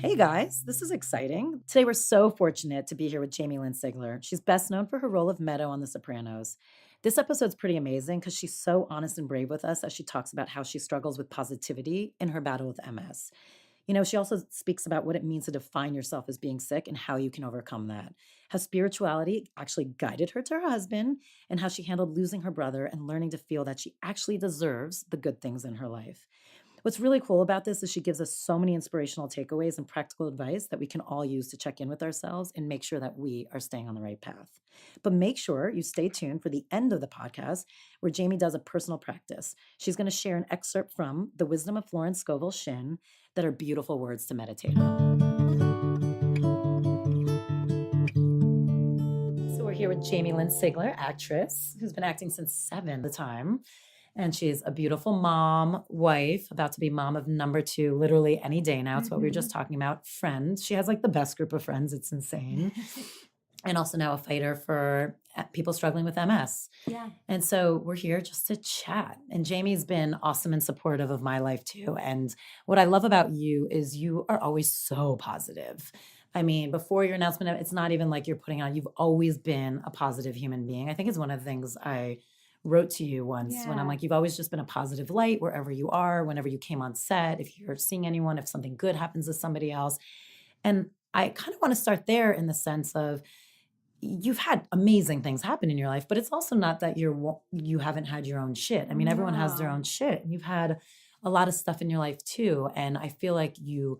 Hey guys, this is exciting. Today we're so fortunate to be here with Jamie-Lynn Sigler. She's best known for her role of Meadow on The Sopranos. This episode's pretty amazing because she's so honest and brave with us as she talks about how she struggles with positivity in her battle with MS. She also speaks about what it means to define yourself as being sick and how you can overcome that. How spirituality actually guided her to her husband, and how she handled losing her brother and learning to feel that she actually deserves the good things in her life. What's really cool about this is she gives us so many inspirational takeaways and practical advice that we can all use to check in with ourselves and make sure that we are staying on the right path. But make sure you stay tuned for the end of the podcast where Jamie does a personal practice. She's going to share an excerpt from The Wisdom of Florence Scovel Shinn that are beautiful words to meditate on. So we're here with Jamie-Lynn Sigler, actress, who's been acting since 7 the time. And she's a beautiful mom, wife, about to be mom of number 2, literally any day now. It's what we were just talking about. Friend. She has like the best group of friends. It's insane. And also now a fighter for people struggling with MS. Yeah. And so we're here just to chat. And Jamie's been awesome and supportive of my life too. And what I love about you is you are always so positive. I mean, before your announcement, it's not even like you're putting on, you've always been a positive human being. I think it's one of the things I wrote to you once when I'm like, you've always just been a positive light wherever you are, whenever you came on set, if you're seeing anyone, if something good happens to somebody else. And I kind of want to start there in the sense of you've had amazing things happen in your life, but it's also not that you haven't had your own shit. I mean, everyone has their own shit. And you've had a lot of stuff in your life too. And I feel like you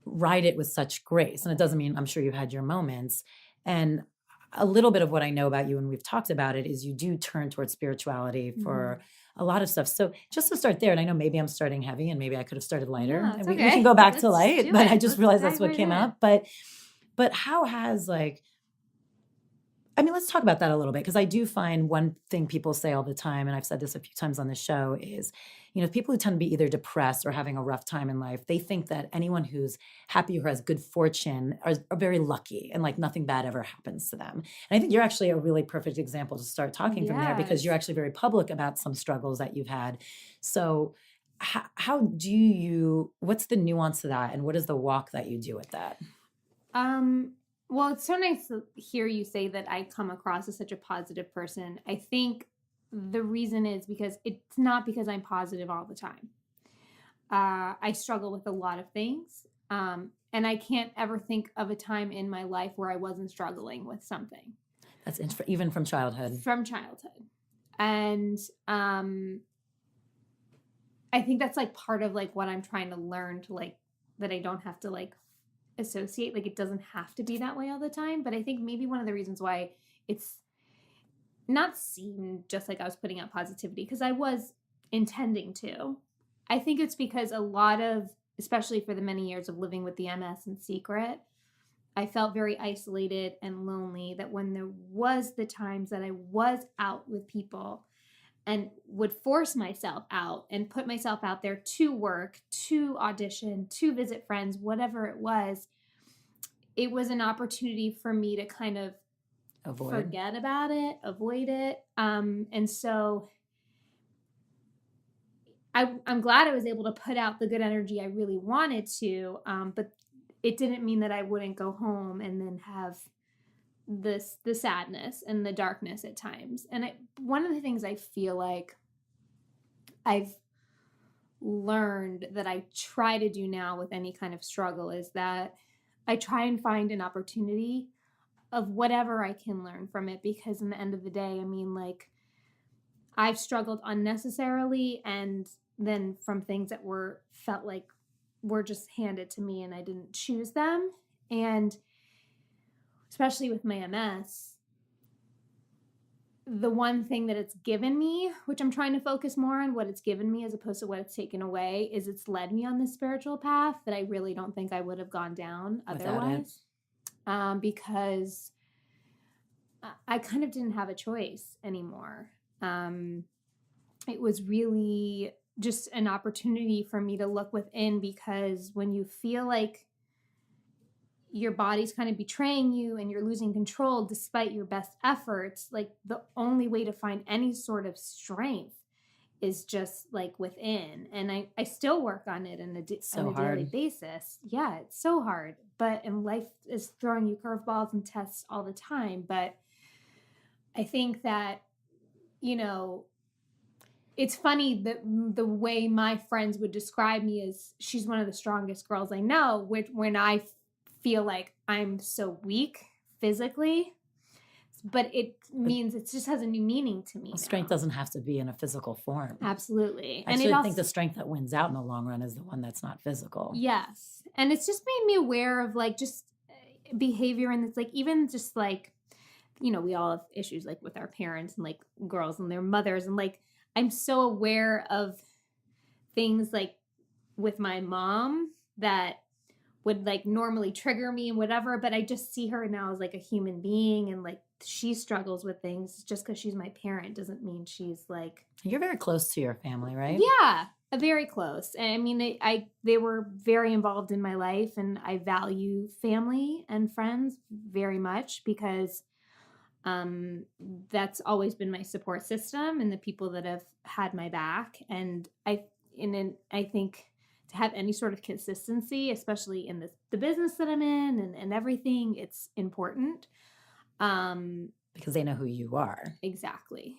ride it with such grace. And it doesn't mean I'm sure you've had your moments. And a little bit of what I know about you, and we've talked about it, is you do turn towards spirituality for a lot of stuff. So just to start there, and I know maybe I'm starting heavy and maybe I could have started lighter. Yeah, and we can go back to Let's light, do but it. I just Let's realized that's dive what right came in. up. But how has let's talk about that a little bit, because I do find one thing people say all the time, and I've said this a few times on the show, is, people who tend to be either depressed or having a rough time in life, they think that anyone who's happy or has good fortune are very lucky and like nothing bad ever happens to them. And I think you're actually a really perfect example to start talking from there, because you're actually very public about some struggles that you've had. So what's the nuance to that, and what is the walk that you do with that? Well, it's so nice to hear you say that I come across as such a positive person. I think the reason is because it's not because I'm positive all the time. I struggle with a lot of things. And I can't ever think of a time in my life where I wasn't struggling with something. That's even from childhood. From childhood. And I think that's like part of like what I'm trying to learn to like, that I don't have to like associate, like it doesn't have to be that way all the time. But I think maybe one of the reasons why it's not seen just like I was putting out positivity, because I was intending to, I think it's because a lot of, especially for the many years of living with the MS in secret, I felt very isolated and lonely, that when there was the times that I was out with people and would force myself out and put myself out there to work, to audition, to visit friends, whatever it was an opportunity for me to kind of forget about it, avoid it. And so I'm glad I was able to put out the good energy I really wanted to, but it didn't mean that I wouldn't go home and then have the sadness and the darkness at times. And one of the things I feel like I've learned that I try to do now with any kind of struggle is that I try and find an opportunity of whatever I can learn from it, because in the end of the day, I mean, like, I've struggled unnecessarily, and then from things that felt like were just handed to me and I didn't choose them. And especially with my MS, the one thing that it's given me, which I'm trying to focus more on what it's given me as opposed to what it's taken away, is it's led me on this spiritual path that I really don't think I would have gone down otherwise. Because I kind of didn't have a choice anymore. It was really just an opportunity for me to look within, because when you feel like your body's kind of betraying you and you're losing control despite your best efforts, like the only way to find any sort of strength is just like within. And I still work on it on So a daily hard. basis. Yeah, it's so hard. And life is throwing you curveballs and tests all the time. But I think that, you know, it's funny that the way my friends would describe me is she's one of the strongest girls I know, which when I feel like I'm so weak physically, but it means it just has a new meaning to me Strength now. doesn't have to be in a physical form. Absolutely. I And actually it think also, the strength that wins out in the long run is the one that's not physical. yes. And it's just made me aware of like just behavior. And it's like, even just like, you know, we all have issues like with our parents and like girls and their mothers. And like, I'm so aware of things like with my mom that would like normally trigger me and whatever, but I just see her now as like a human being, and like she struggles with things. Just because she's my parent doesn't mean she's like, You're very close to your family, right? yeah, very close. And I mean, they were very involved in my life, and I value family and friends very much because that's always been my support system and the people that have had my back. And I think to have any sort of consistency, especially in the business that I'm in and everything, it's important. Because they know who you are. Exactly.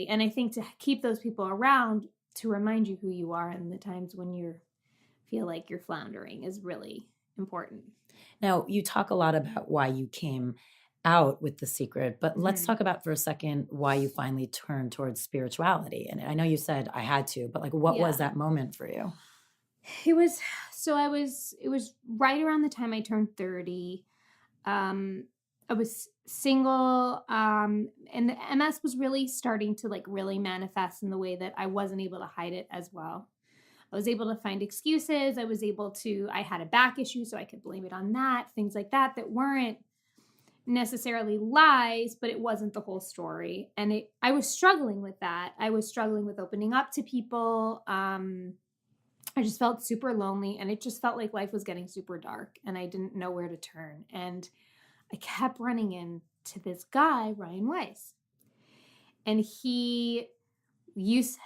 And I think to keep those people around to remind you who you are in the times when you feel like you're floundering is really important. Now, you talk a lot about why you came out with The Secret, but let's talk about for a second why you finally turned towards spirituality. And I know you said I had to, but like, what was that moment for you? It was right around the time I turned 30. I was single, and the MS was really starting to like really manifest in the way that I wasn't able to hide it as well. I was able to find excuses. I had a back issue, so I could blame it on that, things like that weren't necessarily lies, but it wasn't the whole story. And I was struggling with that. I was struggling with opening up to people. I just felt super lonely, and it just felt like life was getting super dark, and I didn't know where to turn. And I kept running into this guy, Ryan Weiss. And he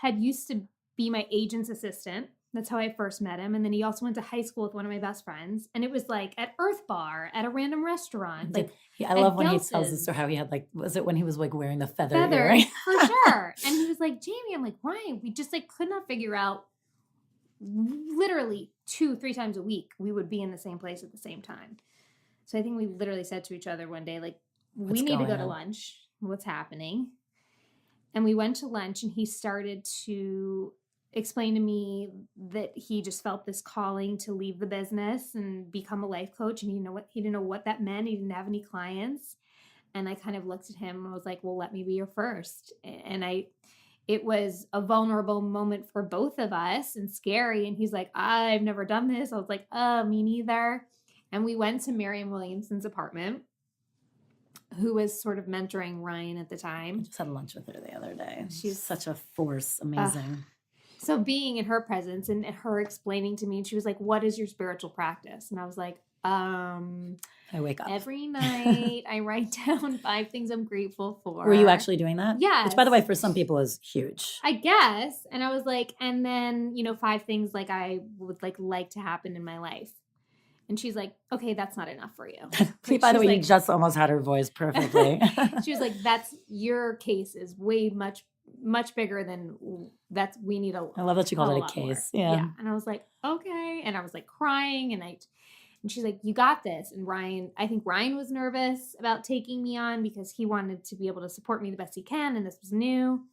had used to be my agent's assistant. That's how I first met him. And then he also went to high school with one of my best friends. And it was like at Earth Bar, at a random restaurant. Like, I love when he tells the story how he had like, was it when he was like wearing the feather earring? For sure. And he was like, Jamie, I'm like, Ryan, we just like could not figure out, literally 2-3 times a week, we would be in the same place at the same time. So I think we literally said to each other one day, like, we need to go to lunch. What's happening? And we went to lunch, and he started to explain to me that he just felt this calling to leave the business and become a life coach. And he didn't know what that meant. He didn't have any clients. And I kind of looked at him and was like, well, let me be your first. And it was a vulnerable moment for both of us and scary. And he's like, I've never done this. I was like, me neither. And we went to Marianne Williamson's apartment, who was sort of mentoring Ryan at the time. I just had lunch with her the other day. She's such a force. Amazing. So being in her presence and her explaining to me, she was like, what is your spiritual practice? And I was like, I wake up every night. I write down 5 things I'm grateful for. Were you actually doing that? Yes. Which, by the way, for some people is huge. I guess. And I was like, and then, 5 things like I would like to happen in my life. And she's like, okay, that's not enough for you. By the way, you just almost had her voice perfectly. She was like, that's your case is way much bigger than that's. We need a. I love that you called it a case. Yeah. And I was like, okay. And I was like crying, and she's like, you got this. And I think Ryan was nervous about taking me on because he wanted to be able to support me the best he can. And this was new.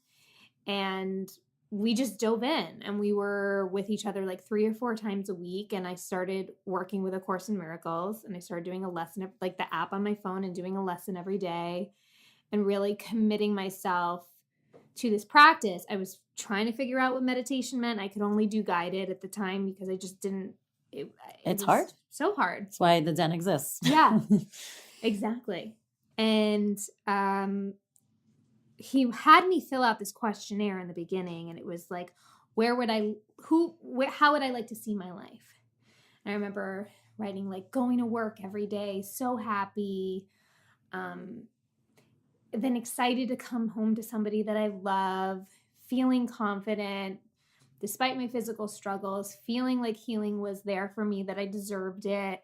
And we just dove in, and we were with each other like 3 or 4 times a week. And I started working with A Course in Miracles, and I started doing a lesson, like the app on my phone, and doing a lesson every day and really committing myself to this practice. I was trying to figure out what meditation meant. I could only do guided at the time because I just didn't. It's hard. So hard. That's why the Den exists. Yeah, exactly. And he had me fill out this questionnaire in the beginning, and it was like, how would I like to see my life? And I remember writing like going to work every day, so happy, then excited to come home to somebody that I love, feeling confident despite my physical struggles, feeling like healing was there for me, that I deserved it.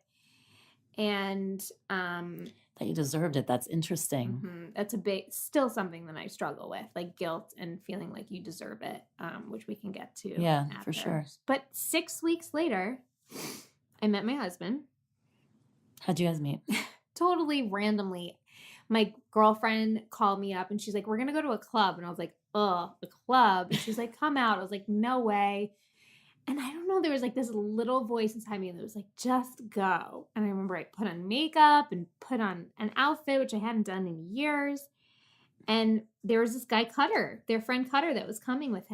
And that you deserved it. That's interesting. that's still something that I struggle with, like guilt and feeling like you deserve it, which we can get to. Yeah, after. for sure. But 6 weeks later, I met my husband. How'd you guys meet? Totally randomly. My girlfriend called me up and she's like, we're going to go to a club. And I was like, a club? And she's like, come out. I was like, no way. And I don't know, there was like this little voice inside me that was like, just go. And I remember I put on makeup and put on an outfit, which I hadn't done in years. And there was this guy, Cutter, their friend Cutter, that was coming with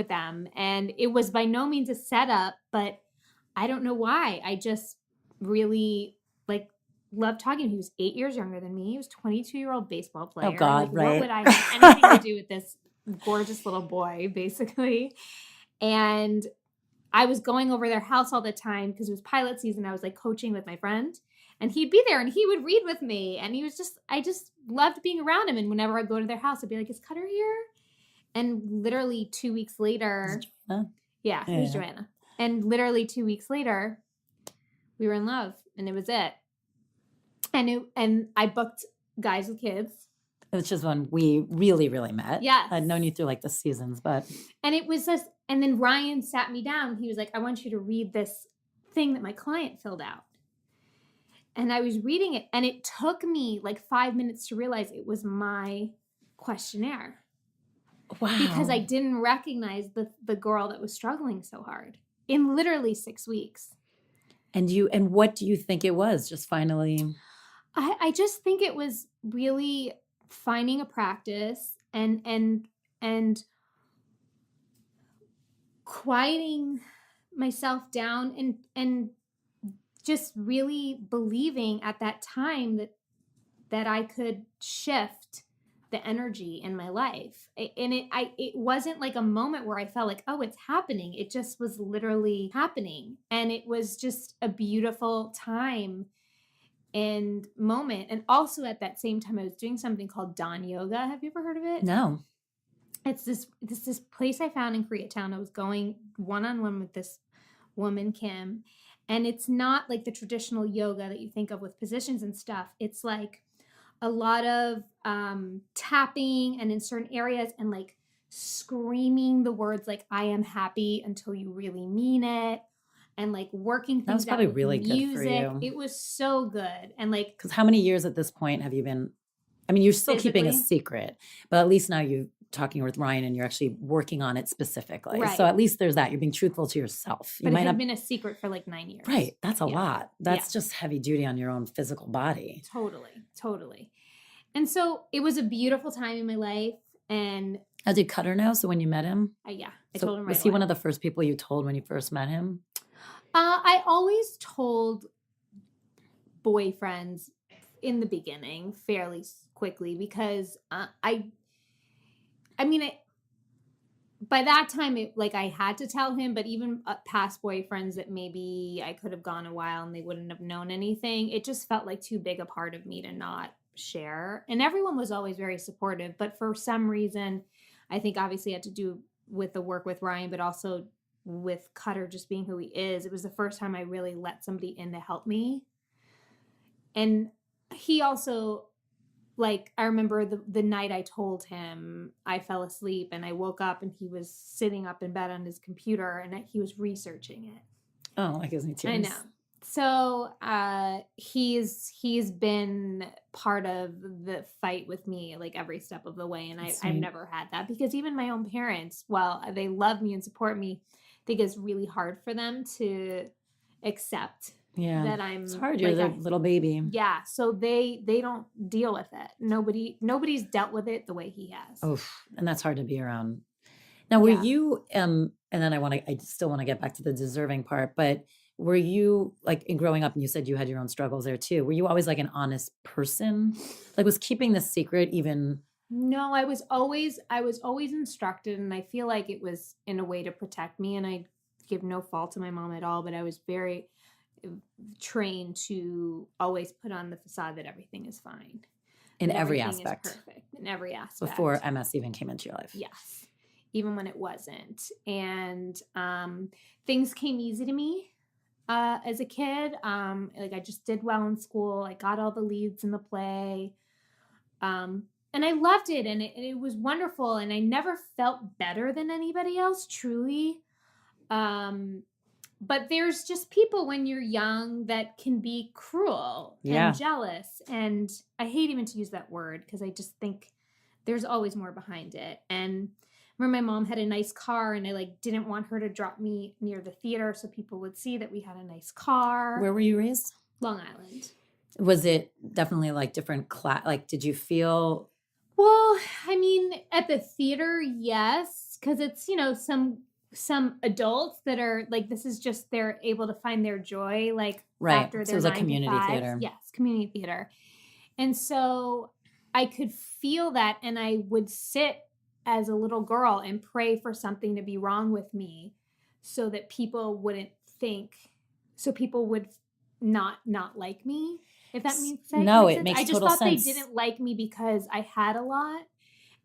them. And it was by no means a setup, but I don't know why. I just really like loved talking to him. He was 8 years younger than me. He was a 22-year-old baseball player. Oh God, like, right. What would I have anything to do with this gorgeous little boy, basically? And I was going over their house all the time because it was pilot season. I was like coaching with my friend, and he'd be there and he would read with me. And I just loved being around him. And whenever I'd go to their house, I'd be like, is Cutter here? And literally 2 weeks later, yeah, it was Joanna. And literally 2 weeks later, we were in love, and it was it. And I booked Guys with Kids. Which is when we really, really met. Yes. I'd known you through like the seasons, but. And it was this, and then Ryan sat me down. He was like, I want you to read this thing that my client filled out. And I was reading it, and it took me like 5 minutes to realize it was my questionnaire. Wow. Because I didn't recognize the girl that was struggling so hard in literally 6 weeks. And what do you think it was? Just finally. I just think it was really finding a practice and quieting myself down and just really believing at that time that I could shift the energy in my life. It wasn't like a moment where I felt like, oh, it's happening. It just was literally happening. And it was just a beautiful time and moment. And also at that same time, I was doing something called Dawn Yoga. Have you ever heard of it? No. It's this place I found in Koreatown. I was going one-on-one with this woman, Kim. And it's not like the traditional yoga that you think of with positions and stuff. It's like a lot of tapping and in certain areas and like screaming the words like I am happy until you really mean it, and like working things that was probably out with really music. good for you. It was so good. And like, because how many years at this point have you been? I mean, you're still keeping a secret, but at least now you're talking with Ryan and you're actually working on it specifically. Right. So at least there's that. You're being truthful to yourself. But it had been a secret for like 9 years. Right. That's a lot. That's just heavy duty on your own physical body. Totally. And so it was a beautiful time in my life. And did Cutter know? So when you met him? I told him right Was he away. one of the first people you told when you first met him? I always told boyfriends in the beginning fairly quickly because by that time, I had to tell him, but even past boyfriends that maybe I could have gone a while and they wouldn't have known anything, it just felt like too big a part of me to not share. And everyone was always very supportive, but for some reason, I think obviously it had to do with the work with Ryan, but also with Cutter just being who he is. It was the first time I really let somebody in to help me. And he also, like, I remember the night I told him, I fell asleep and I woke up and he was sitting up in bed on his computer and he was researching it. Oh, that gives me tears. I know. So he's been part of the fight with me like every step of the way. And I've never had that because even my own parents, while they love me and support me, I think it's really hard for them to accept that I'm. It's hard. You're their little baby. Yeah. So they don't deal with it. Nobody's dealt with it the way he has. Oh, and that's hard to be around. Now, were you, and then I still want to get back to the deserving part, but were you like in growing up and you said you had your own struggles there too? Were you always like an honest person? Like was keeping the secret even? No, I was always instructed, and I feel like it was in a way to protect me, and I give no fault to my mom at all, but I was very trained to always put on the facade that everything is fine. In every aspect. Is perfect in every aspect. Before MS even came into your life. Yes. even when it wasn't. And things came easy to me as a kid. Like I just did well in school. I got all the leads in the play. And I loved it, and it was wonderful, and I never felt better than anybody else, truly. But there's just people when you're young that can be cruel Yeah. and jealous, and I hate even to use that word because I just think there's always more behind it. And I remember my mom had a nice car, and I like didn't want her to drop me near the theater so people would see that we had a nice car. Where were you raised? Long Island. Was it definitely like different class? Like, did you feel? Well, I mean, at the theater, yes, because it's, you know, some adults that are like, this is just they're able to find their joy like Right. after So their it was a 9 to community 5s. theater. Yes, community theater. And so I could feel that, and I would sit as a little girl and pray for something to be wrong with me so that people wouldn't think, so people would not like me. If that means sense. No, makes it sense. makes I just total thought sense. they didn't like me because I had a lot.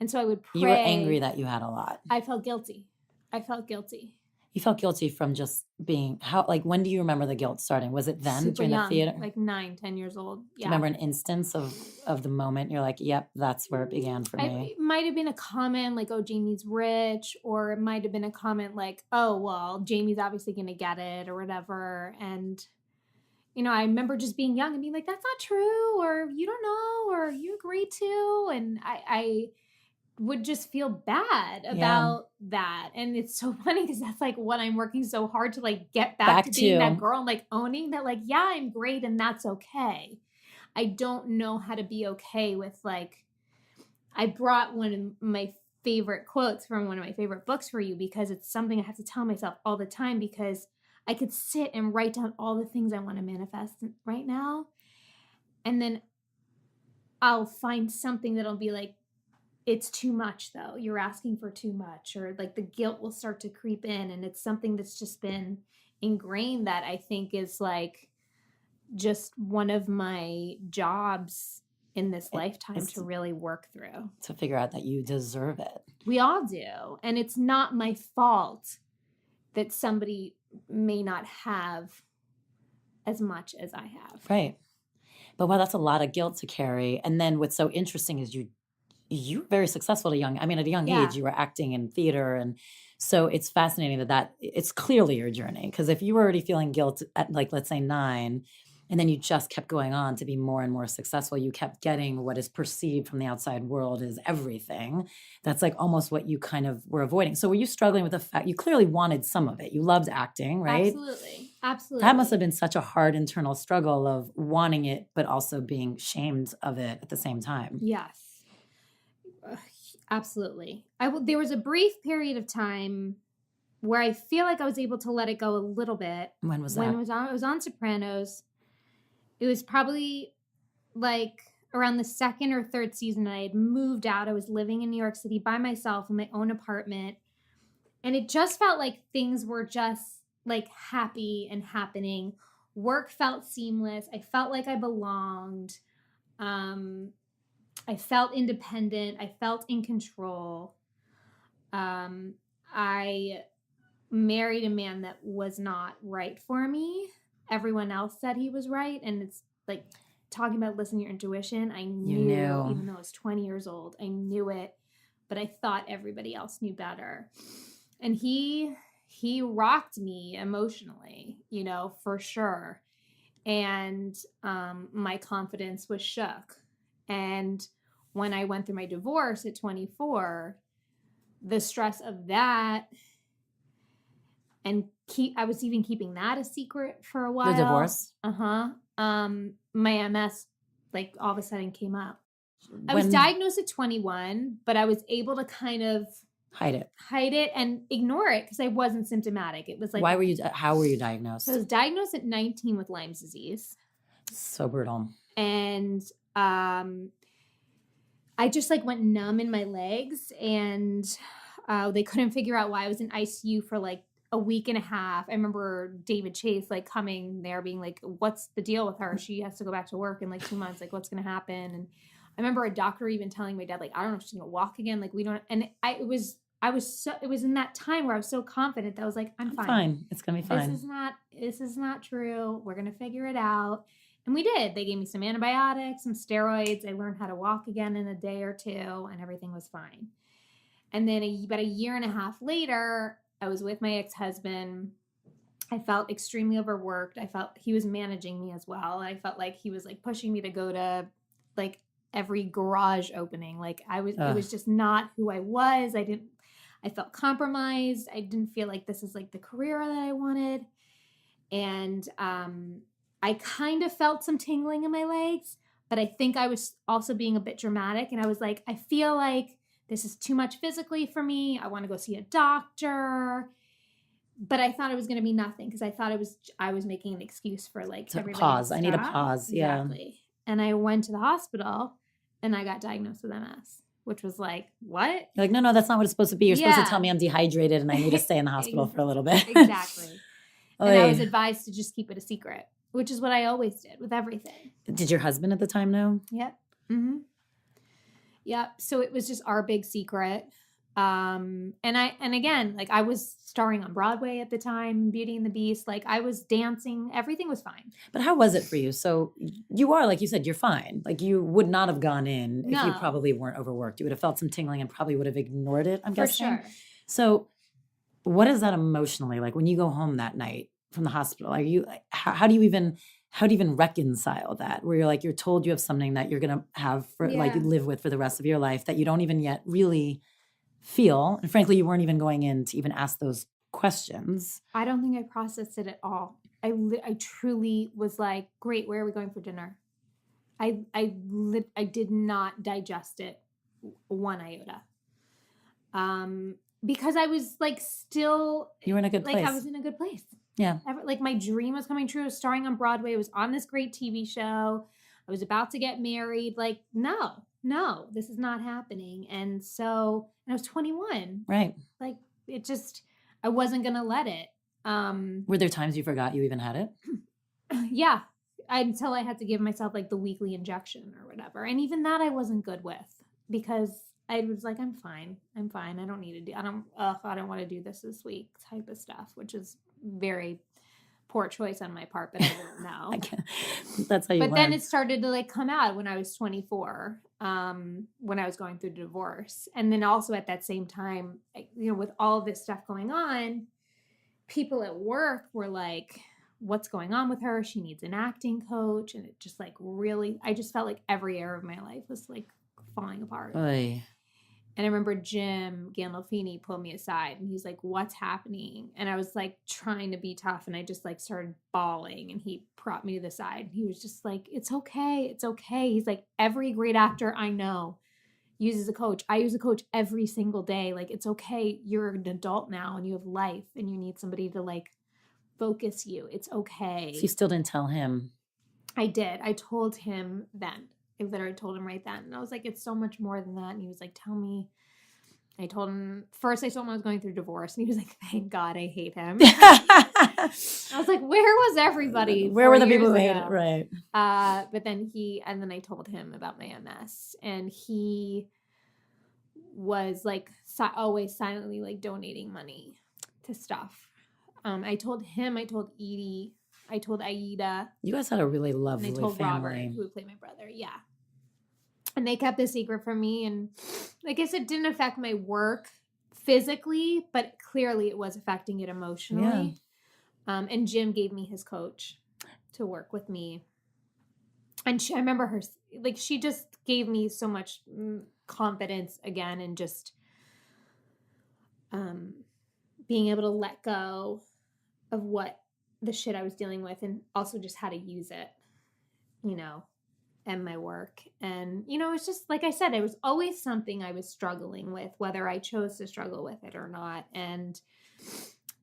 And so I would pray. You were angry that you had a lot. I felt guilty. I felt guilty. You felt guilty from just being how, like, when do you remember the guilt starting? Was it then Super during young, the theater? like 9, 10 years old. Do Yeah. you remember an instance of the moment you're like, yep, that's where it began for me? It might have been a comment like, oh, Jamie's rich, or it might have been a comment like, oh, well, Jamie's obviously going to get it or whatever. And, you know, I remember just being young and being like, that's not true, or you don't know, or you agree to. And I would just feel bad about that. And it's so funny because that's like what I'm working so hard to like get back to being that girl and like owning that, like, yeah, I'm great and that's okay. I don't know how to be okay with like, I brought one of my favorite quotes from one of my favorite books for you because it's something I have to tell myself all the time because I could sit and write down all the things I want to manifest right now. And then I'll find something that'll be like, it's too much though. You're asking for too much, or like the guilt will start to creep in. And it's something that's just been ingrained that I think is like just one of my jobs in this lifetime to really work through. To figure out that you deserve it. We all do. And it's not my fault that somebody may not have as much as I have. Right. But wow, that's a lot of guilt to carry. And then what's so interesting is you were very successful at a young age. You were acting in theater. And so it's fascinating that it's clearly your journey. Because if you were already feeling guilt at, like, let's say 9, and then you just kept going on to be more and more successful, you kept getting what is perceived from the outside world as everything. That's like almost what you kind of were avoiding. So were you struggling with the fact you clearly wanted some of it? You loved acting, right? Absolutely. Absolutely. That must have been such a hard internal struggle of wanting it, but also being shamed of it at the same time. Yes. Absolutely. There was a brief period of time where I feel like I was able to let it go a little bit. When was that? When it was on Sopranos. It was probably like around the 2nd or 3rd season. I had moved out. I was living in New York City by myself in my own apartment. And it just felt like things were just like happy and happening. Work felt seamless. I felt like I belonged. I felt independent. I felt in control. I married a man that was not right for me. Everyone else said he was right. And it's like talking about listening to your intuition. I knew, even though I was 20 years old, I knew it, but I thought everybody else knew better. And he rocked me emotionally, you know, for sure. And my confidence was shook. And when I went through my divorce at 24, the stress of that, and I was even keeping that a secret for a while. The divorce? My MS, like, all of a sudden came up. I was diagnosed at 21, but I was able to kind of hide it and ignore it because I wasn't symptomatic. It was like, how were you diagnosed? So I was diagnosed at 19 with Lyme's disease. So brutal. And I just like went numb in my legs, and they couldn't figure out why I was in ICU for like a week and a half. I remember David Chase like coming there being like, what's the deal with her? She has to go back to work in like 2 months. Like, what's going to happen? And I remember a doctor even telling my dad, like, I don't know if she's going to walk again. Like, we don't. And I it was in that time where I was so confident that I was like, I'm fine. It's going to be fine. This is not true. We're going to figure it out. And we did. They gave me some antibiotics, some steroids. I learned how to walk again in a day or two, and everything was fine. And then about a year and a half later, I was with my ex-husband. I felt extremely overworked. I felt he was managing me as well. I felt like he was like pushing me to go to like every garage opening. Like it was just not who I was. I felt compromised. I didn't feel like this is like the career that I wanted. And I kind of felt some tingling in my legs, but I think I was also being a bit dramatic. And I was like, I feel like this is too much physically for me. I want to go see a doctor. But I thought it was going to be nothing because I thought I was making an excuse for like to everybody pause. to I need a stop. pause. Yeah. Exactly. And I went to the hospital and I got diagnosed with MS, which was like, what? You're like, no, that's not what it's supposed to be. You're supposed to tell me I'm dehydrated and I need to stay in the hospital for a little bit. Exactly. And I was advised to just keep it a secret, which is what I always did with everything. Did your husband at the time know? Yep. Mm-hmm. Yep. So it was just our big secret. And again, like I was starring on Broadway at the time, Beauty and the Beast, like I was dancing, everything was fine. But how was it for you? So you are, like you said, you're fine. Like you would not have gone in if you probably weren't overworked. You would have felt some tingling and probably would have ignored it, I'm guessing. For sure. So what is that emotionally like when you go home that night from the hospital? Are you, how do you even reconcile that where you're told you have something that you're going to have for like live with for the rest of your life that you don't even yet really feel, and frankly, you weren't even going in to even ask those questions. I don't think I processed it at all. I truly was like, great, where are we going for dinner? I did not digest it one iota. Because I was like still... You were in a good place. Like I was in a good place. Yeah. Like my dream was coming true. I was starring on Broadway. I was on this great TV show. I was about to get married. Like, no, this is not happening. And so, and I was 21. Right. Like it just, I wasn't going to let it. Were there times you forgot you even had it? Yeah. Until I had to give myself like the weekly injection or whatever. And even that I wasn't good with because I was like, I'm fine. I don't need to do, I don't want to do this week type of stuff, which is very poor choice on my part, but I didn't know. That's how you But learn. then it started to like come out when I was 24, when I was going through divorce. And then also at that same time, with all of this stuff going on, people at work were like, what's going on with her? She needs an acting coach. And it just like really, I just felt like every area of my life was like falling apart. Oy. And I remember Jim Gandolfini pulled me aside and he's like, what's happening? And I was like trying to be tough and I just like started bawling and he propped me to the side. He was just like, it's okay. It's okay. He's like, every great actor I know uses a coach. I use a coach every single day. Like, it's okay. You're an adult now and you have life and you need somebody to like focus you. It's okay. So you still didn't tell him? I did. I told him then. I literally told him right then. And I was like, it's so much more than that. And he was like, tell me. I told him I was going through divorce. And he was like, thank God I hate him. I was like, where was everybody? Where were the people who hated it? Right. But then I told him about my MS. And he was like always silently like donating money to stuff. I told him, I told Edie, I told Aida. You guys had a really lovely and I told family. Robert, who would play my brother. Yeah. And they kept the secret from me. And I guess it didn't affect my work physically, but clearly it was affecting it emotionally. Yeah. And Jim gave me his coach to work with me. And I remember her, like, she just gave me so much confidence again and just being able to let go of what the shit I was dealing with and also just how to use it, and my work. And, it's just, like I said, it was always something I was struggling with, whether I chose to struggle with it or not. And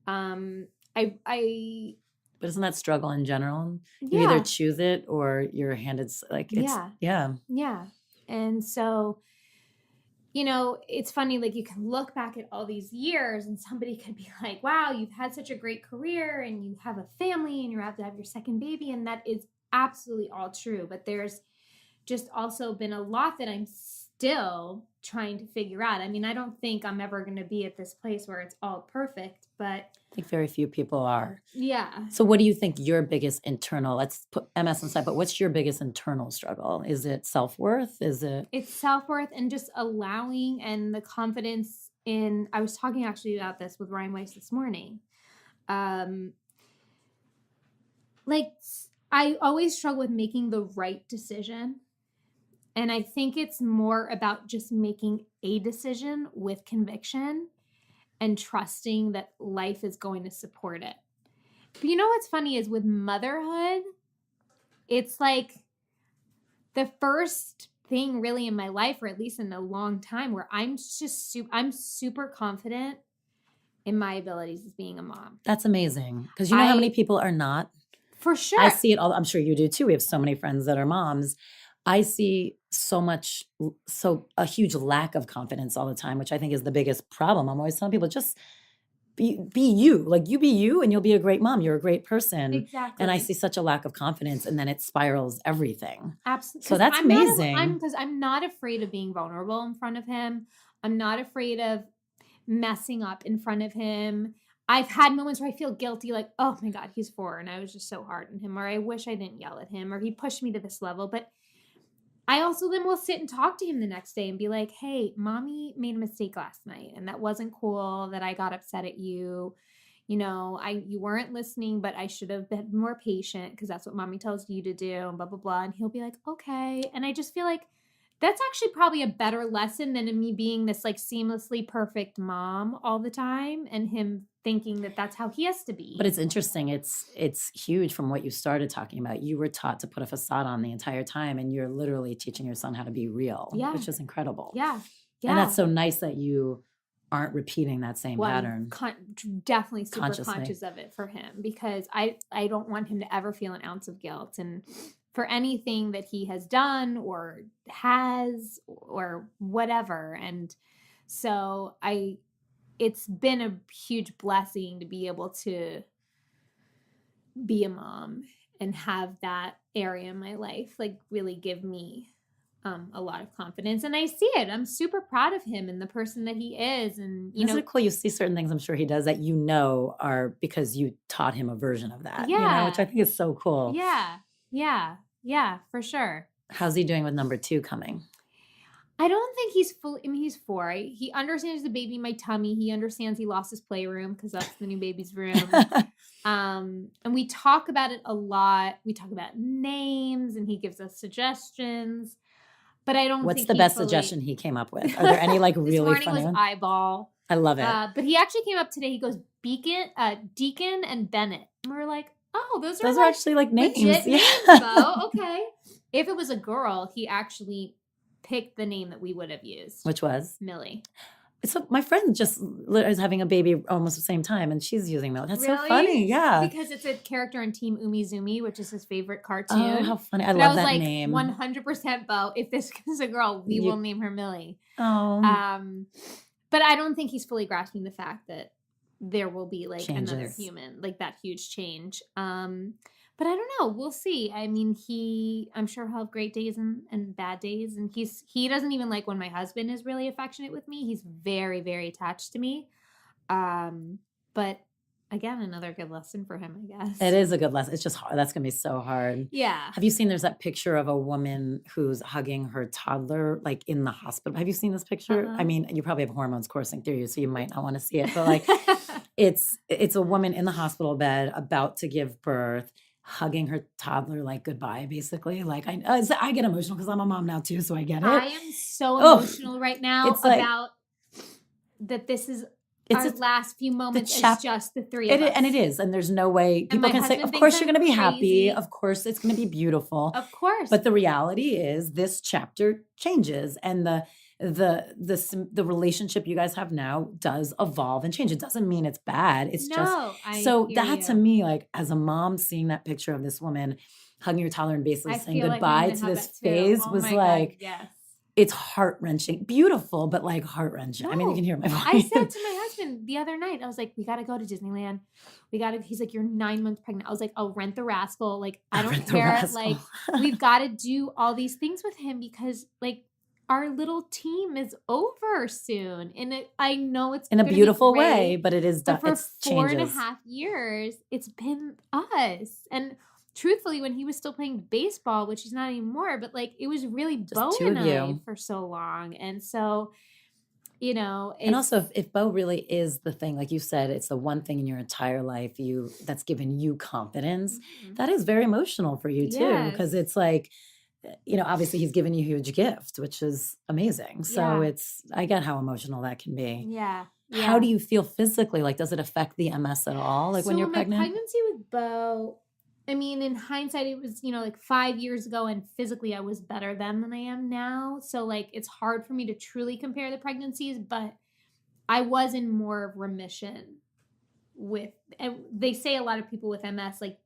But isn't that struggle in general? You Yeah. either choose it or you're handed, like, it's, Yeah. And so, it's funny, like you can look back at all these years and somebody could be like, wow, you've had such a great career and you have a family and you're about to have your second baby. And that is absolutely all true. But there's just also been a lot that I'm still trying to figure out. I mean, I don't think I'm ever going to be at this place where it's all perfect, but I think very few people are. yeah. So what do you think your biggest internal, let's put MS aside, but what's your biggest internal struggle? Is it self-worth? Is it? It's self-worth and just allowing and the confidence in, I was talking actually about this with Ryan Weiss this morning. Like I always struggle with making the right decision. And I think it's more about just making a decision with conviction and trusting that life is going to support it. But you know what's funny is with motherhood, it's like the first thing really in my life, or at least in a long time, where I'm just I'm super confident in my abilities as being a mom. That's amazing. Because you know how many people are not? For sure. I see it all. I'm sure you do too. We have so many friends that are moms. I see a huge lack of confidence all the time, which I think is the biggest problem. I'm always telling people, just be you. Like you be you and you'll be a great mom. You're a great person. Exactly. And I see such a lack of confidence and then it spirals everything. Absolutely. So that's amazing. Because I'm not afraid of being vulnerable in front of him. I'm not afraid of messing up in front of him. I've had moments where I feel guilty, like, oh my God, he's 4 and I was just so hard on him, or I wish I didn't yell at him, or he pushed me to this level. But I also then will sit and talk to him the next day and be like, hey, mommy made a mistake last night and that wasn't cool, that I got upset at you. You know, you weren't listening, but I should have been more patient because that's what mommy tells you to do and blah, blah, blah. And he'll be like, okay. And I just feel like that's actually probably a better lesson than me being this like seamlessly perfect mom all the time and him thinking that that's how he has to be. But it's interesting. It's huge from what you started talking about. You were taught to put a facade on the entire time and you're literally teaching your son how to be real, which is incredible. Yeah. And that's so nice that you aren't repeating that same pattern. Definitely super conscious of it for him because I don't want him to ever feel an ounce of guilt. And for anything that he has done or has or whatever. And so it's been a huge blessing to be able to be a mom and have that area in my life, like really give me a lot of confidence. And I see it. I'm super proud of him and the person that he is. And, Isn't it cool? You see certain things I'm sure he does that you know are because you taught him a version of that, which I think is so cool. Yeah, for sure. How's he doing with number 2 coming? I don't think he's he's 4. He understands the baby in my tummy. He understands he lost his playroom because that's the new baby's room. And we talk about it a lot. We talk about names and he gives us suggestions. But I don't What's think the best suggestion he came up with? Are there any like really this morning funny was ones? eyeball. I love it. But he actually came up today. He goes Deacon and Bennett. And we're like, oh, those are actually like names. Legit names, though. Okay. If it was a girl, he actually picked the name that we would have used. Which was? Millie. So my friend just is having a baby almost the same time, and she's using Millie. That's really? So funny. Yeah. Because it's a character in Team Umizoomi, which is his favorite cartoon. Oh, how funny. I love that like, name. 100% Bo. If this is a girl, we will name her Millie. Oh. But I don't think he's fully grasping the fact that there will be like Changes. Another human, like that huge change. But I don't know. We'll see. I mean, I'm sure he'll have great days and bad days. And he doesn't even like when my husband is really affectionate with me. He's very, very attached to me. But again, another good lesson for him, I guess. It is a good lesson. It's just hard. That's going to be so hard. Yeah. Have you seen, there's that picture of a woman who's hugging her toddler, like in the hospital. Have you seen this picture? I mean, you probably have hormones coursing through you, so you might not want to see it. But like, it's a woman in the hospital bed about to give birth, hugging her toddler like goodbye, basically. Like I get emotional because I'm a mom now too, so I get it. I am so emotional right now about that. This is our last few moments is just the 3 of us. And it is. And there's no way people can say, of course you're going to be happy. Of course it's going to be beautiful. Of course. But the reality is this chapter changes and the relationship you guys have now does evolve and change. It doesn't mean it's bad. It's to me, like as a mom, seeing that picture of this woman hugging her toddler and basically saying goodbye to this phase was like, yes. It's heart-wrenching. Beautiful, but like heart-wrenching. No. I mean, you can hear my voice. I said to my husband the other night, I was like, we got to go to Disneyland. He's like, you're 9 months pregnant. I was like, I'll rent the Rascal. Like, I don't care. Like, we've got to do all these things with him because like our little team is over soon. And I know it's in a gonna be beautiful way, great, but it is but for it's 4.5 changes. years, it's been us. And truthfully, when he was still playing baseball, which he's not anymore, but like it was really Bo two and of I you. for so long. And so, you know, And it's also, if Bo really is the thing, like you said, it's the one thing in your entire life that's given you confidence. Mhm. That is very emotional for you too, because Yes. it's like, obviously he's given you a huge gift, which is amazing. So Yeah. I get how emotional that can be. Yeah. How do Yeah. you feel physically? Like, does it affect the MS at all? Like when So you're my pregnant? pregnancy with Bo, I mean, in hindsight, it was, like 5 years ago, and physically I was better then than I am now. So like it's hard for me to truly compare the pregnancies, but I was in more of remission with, and they say a lot of people with MS, like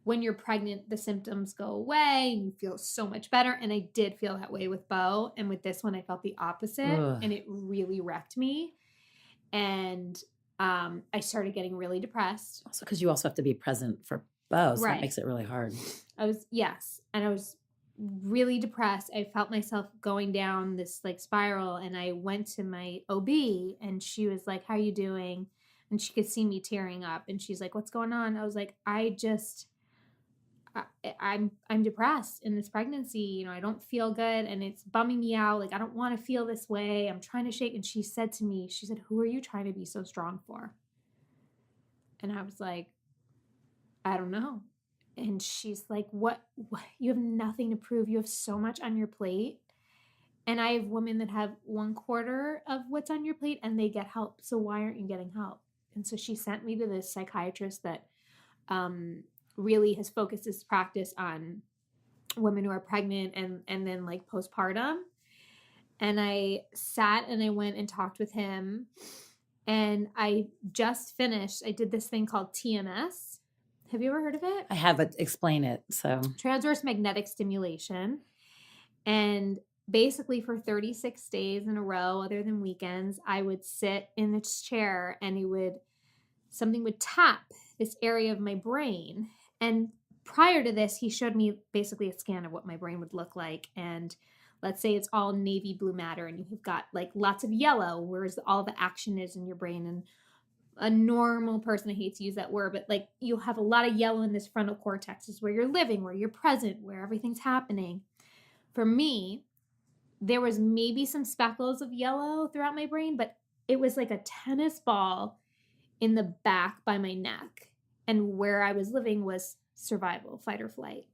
when you're pregnant, the symptoms go away and you feel so much better. And I did feel that way with Bo. And with this one, I felt the opposite, Ugh. and it really wrecked me. And I started getting really depressed. Also, because you also have to be present for Bo, so that Right. makes it really hard. Yes. And I was really depressed. I felt myself going down this like spiral, and I went to my OB, and she was like, "How are you doing?" And she could see me tearing up, and she's like, "What's going on?" I was like, I'm depressed in this pregnancy. I don't feel good, and it's bumming me out. Like, I don't want to feel this way. I'm trying to shake." And she said to me, she said, "Who are you trying to be so strong for?" And I was like, "I don't know." And she's like, what? You have nothing to prove. You have so much on your plate. And I have women that have 1/4 of what's on your plate and they get help. So why aren't you getting help? And so she sent me to this psychiatrist that really has focused his practice on women who are pregnant and then like postpartum. And I sat and I went and talked with him. And I just finished, I did this thing called TMS. Have you ever heard of it? I have it. Explain it. So Transverse magnetic stimulation. And basically for 36 days in a row, other than weekends, I would sit in this chair and something would tap this area of my brain. And prior to this, he showed me basically a scan of what my brain would look like. And let's say it's all navy blue matter and you've got like lots of yellow, whereas all the action is in your brain. And a normal person, I hate to use that word, but like you'll have a lot of yellow in this frontal cortex, is where you're living, where you're present, where everything's happening. For me, there was maybe some speckles of yellow throughout my brain, but it was like a tennis ball in the back by my neck. And where I was living was survival, fight or flight.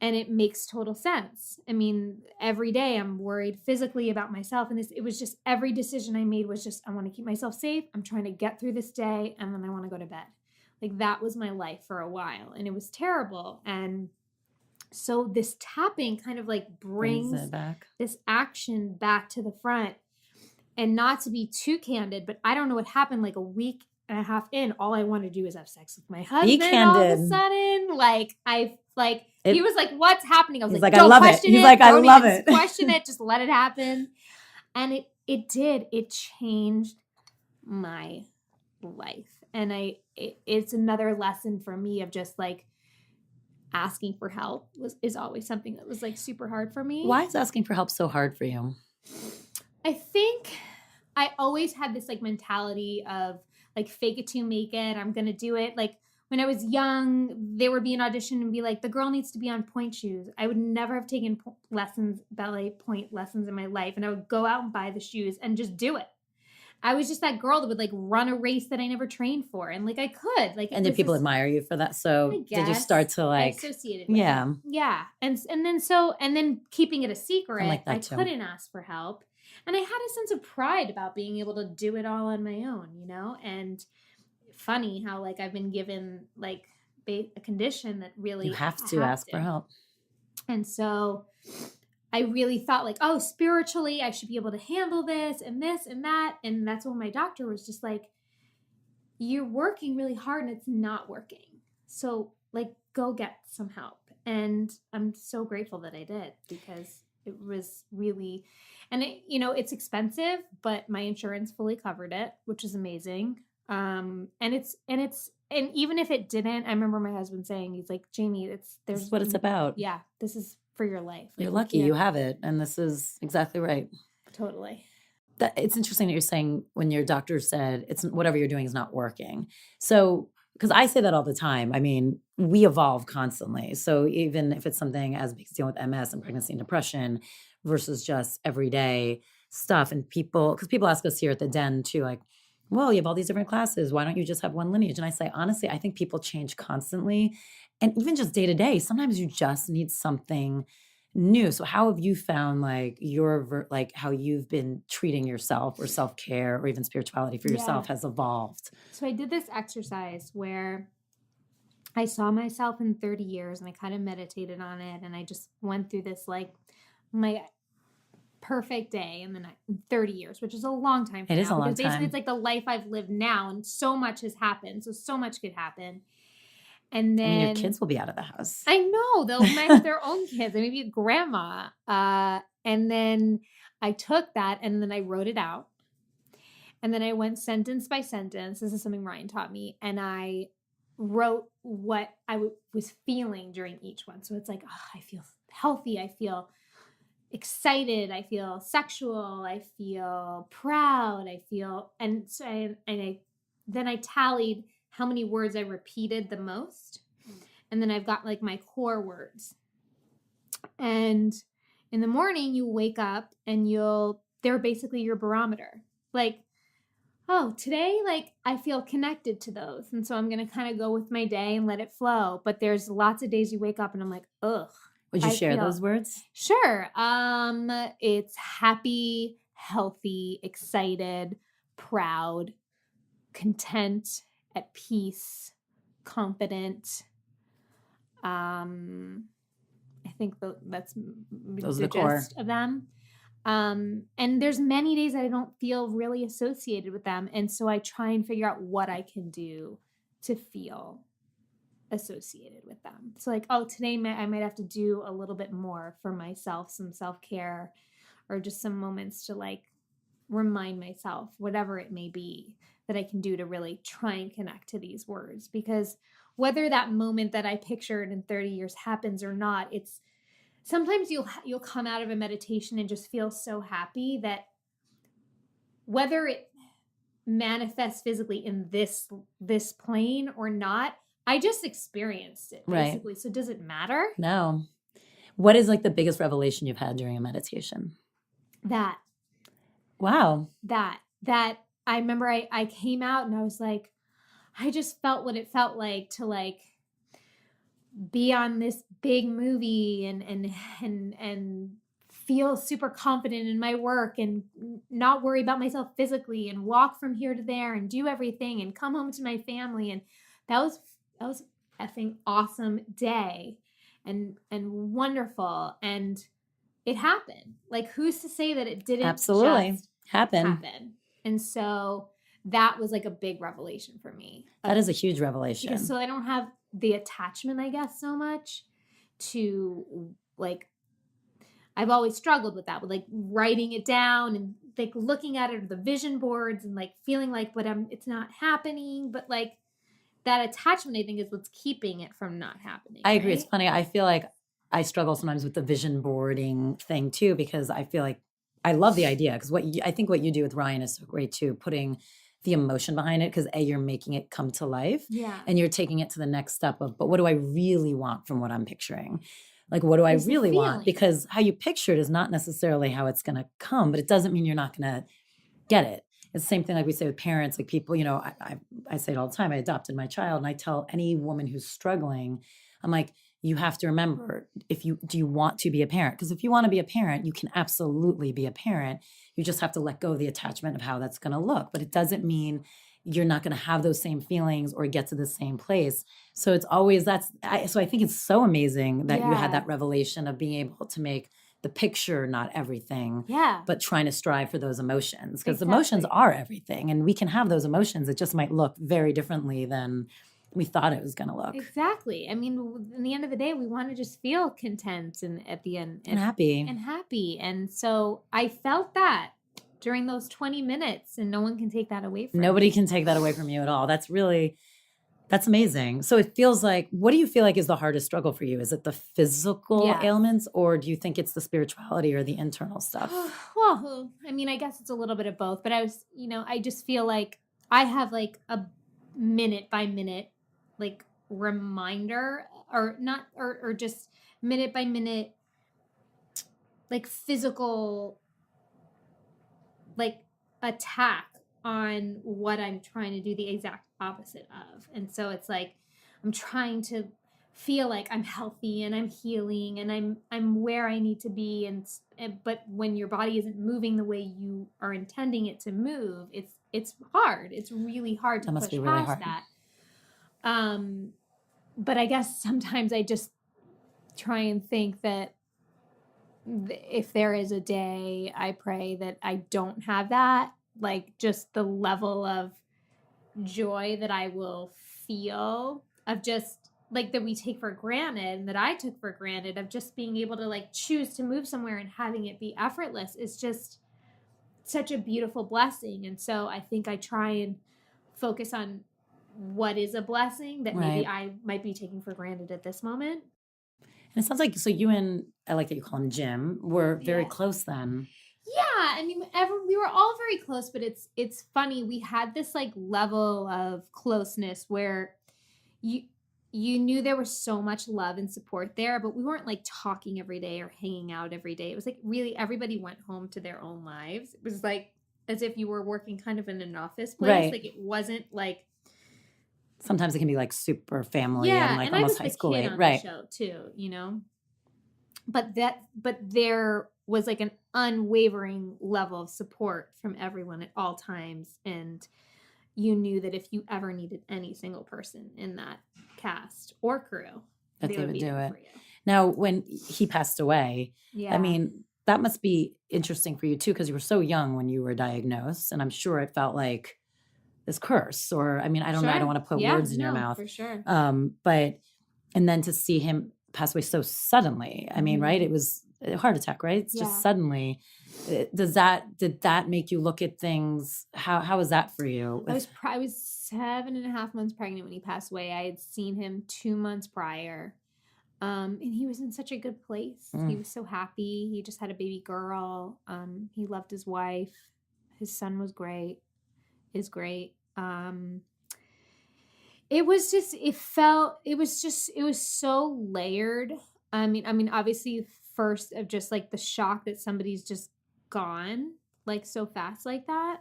And it makes total sense. I mean, every day I'm worried physically about myself. And it was just every decision I made was just, I want to keep myself safe. I'm trying to get through this day. And then I want to go to bed. Like that was my life for a while. And it was terrible. And so this tapping kind of like brings it back. this action back to the front. And not to be too candid, but I don't know what happened like a week and a half in. All I want to do is have sex with my husband. All of a sudden, he was like, "What's happening?" I was like, "Don't love it." He's like, "I love it." Question it. Just let it happen. And it did. It changed my life. And it's another lesson for me of just like asking for help is always something that was like super hard for me. Why is asking for help so hard for you? I think I always had this like mentality of like fake it till you make it. I'm going to do it. Like when I was young, there would be an audition and be like, the girl needs to be on point shoes. I would never have taken ballet point lessons in my life. And I would go out and buy the shoes and just do it. I was just that girl that would like run a race that I never trained for. And like I could. And did people admire you for that? So did you start to like associated with it. Yeah. And then keeping it a secret, I couldn't ask for help. And I had a sense of pride about being able to do it all on my own, and funny how like I've been given like a condition that really you have to ask for help. And so I really thought like, oh, spiritually, I should be able to handle this and that. And that's when my doctor was just like, you're working really hard and it's not working. So like, go get some help. And I'm so grateful that I did, because it was really, and it's expensive, but my insurance fully covered it, which is amazing. And even if it didn't, I remember my husband saying, he's like, Jamie, this is what it's about. Yeah. This is for your life. You're lucky you have it. And this is exactly right. Totally. It's interesting that you're saying when your doctor said it's whatever you're doing is not working. So, because I say that all the time. I mean, we evolve constantly. So even if it's something as big as dealing with MS and pregnancy and depression versus just everyday stuff, and because people ask us here at the Den too, like, well, you have all these different classes. Why don't you just have one lineage? And I say, honestly, I think people change constantly. And even just day to day, sometimes you just need something new. So how have you found like how you've been treating yourself or self-care or even spirituality for yourself has evolved? So I did this exercise where I saw myself in 30 years and I kind of meditated on it. And I just went through this, like my perfect day in 30 years, which is a long time. It is a long time. Basically it's like the life I've lived now, and so much has happened. So much could happen. And then your kids will be out of the house. I know they'll have their own kids. I may be a grandma. And then I took that and then I wrote it out. And then I went sentence by sentence. This is something Ryan taught me. And I wrote what I was feeling during each one. So it's like, I feel healthy. I feel excited. I feel sexual. I feel proud. I feel, and so then I tallied how many words I repeated the most. And then I've got like my core words. And in the morning you wake up and they're basically your barometer. Like, oh, today, like I feel connected to those. And so I'm going to kind of go with my day and let it flow. But there's lots of days you wake up and I'm like, ugh. Would you share those words? Sure. It's happy, healthy, excited, proud, content, at peace, confident. I think that's those the are the core gist of them. And there's many days that I don't feel really associated with them. And so I try and figure out what I can do to feel associated with them. So like, today I might have to do a little bit more for myself, some self-care, or just some moments to like remind myself, whatever it may be, that I can do to really try and connect to these words. Because whether that moment that I pictured in 30 years happens or not, it's sometimes you'll come out of a meditation and just feel so happy that whether it manifests physically in this plane or not, I just experienced it basically. Right. So does it matter? No. What is like the biggest revelation you've had during a meditation? That. Wow. That I remember I came out and I was like, I just felt what it felt like to like be on this big movie and feel super confident in my work and not worry about myself physically and walk from here to there and do everything and come home to my family. And that was effing awesome day and wonderful. And it happened. Like, who's to say that it didn't absolutely just happen? And so that was like a big revelation for me. That is a huge revelation. So I don't have the attachment, I guess, so much to like, I've always struggled with that, with like writing it down and like looking at it, or the vision boards, and like feeling like, but it's not happening. But like that attachment, I think, is what's keeping it from not happening. I agree. Right? It's funny. I feel like I struggle sometimes with the vision boarding thing too, because I feel like I love the idea, because I think what you do with Ryan is so great too, putting the emotion behind it, because you're making it come to life, and you're taking it to the next step of, but what do I really want from what I'm picturing? Like, what do I really want? Because how you picture it is not necessarily how it's going to come, but it doesn't mean you're not going to get it. It's the same thing like we say with parents, like people, you know, I say it all the time. I adopted my child, and I tell any woman who's struggling, I'm like, you have to remember, do you want to be a parent? Because if you want to be a parent, you can absolutely be a parent. You just have to let go of the attachment of how that's going to look. But it doesn't mean you're not going to have those same feelings or get to the same place. So it's always so I think it's so amazing that you had that revelation of being able to make the picture not everything, but trying to strive for those emotions, because emotions are everything, and we can have those emotions. It just might look very differently than we thought it was going to look. Exactly. I mean, in the end of the day, we want to just feel content and at the end and happy. And so I felt that during those 20 minutes, and no one can take that away from Nobody can take that away from you at all. That's really, That's amazing. So it feels like, what do you feel like is the hardest struggle for you? Is it the physical Yeah. ailments, or do you think it's the spirituality or the internal stuff? Well, I mean, I guess it's a little bit of both, but I just feel like I have like a minute by minute like reminder or not or just minute by minute like physical like attack on what I'm trying to do the exact opposite of. And so it's like I'm trying to feel like I'm healthy and I'm healing and I'm where I need to be and but when your body isn't moving the way you are intending it to move, it's hard. It's really hard to That must push be really past hard. that. But I guess sometimes I just try and think that if there is a day, I pray that I don't have that, like just the level of joy that I will feel of just like that we take for granted and that I took for granted of just being able to like choose to move somewhere and having it be effortless is just such a beautiful blessing. And so I think I try and focus on what is a blessing that maybe Right. I might be taking for granted at this moment. And it sounds like, so you and, I like that you call him Jim, were very Yeah. close then. Yeah, I mean, we were all very close, but it's funny. We had this like level of closeness where you you knew there was so much love and support there, but we weren't like talking every day or hanging out every day. It was like really everybody went home to their own lives. It was like as if you were working kind of in an office place. Right. Like it wasn't like Sometimes it can be like super family and yeah, like and I almost was high the school kid age. on Right. the show too, you know. But there was like an unwavering level of support from everyone at all times, and you knew that if you ever needed any single person in that cast or crew, That they they would would be do there it. for you. Now, when he passed away, Yeah. I mean, that must be interesting for you too, because you were so young when you were diagnosed, and I'm sure it felt like this curse, or I mean, I don't know, I don't want to put Yeah, words in your no, mouth. for sure. But and then to see him pass away so suddenly, I mean, right? Mhm. It was a heart attack, right? It's Yeah. just suddenly. Did that make you look at things? How was that for you? I was 7.5 months pregnant when he passed away. I had seen him 2 months prior. And he was in such a good place. He was so happy. He just had a baby girl. He loved his wife. His son was great. Is great. It was just it was so layered. I mean obviously first of just like the shock that somebody's just gone like so fast like that.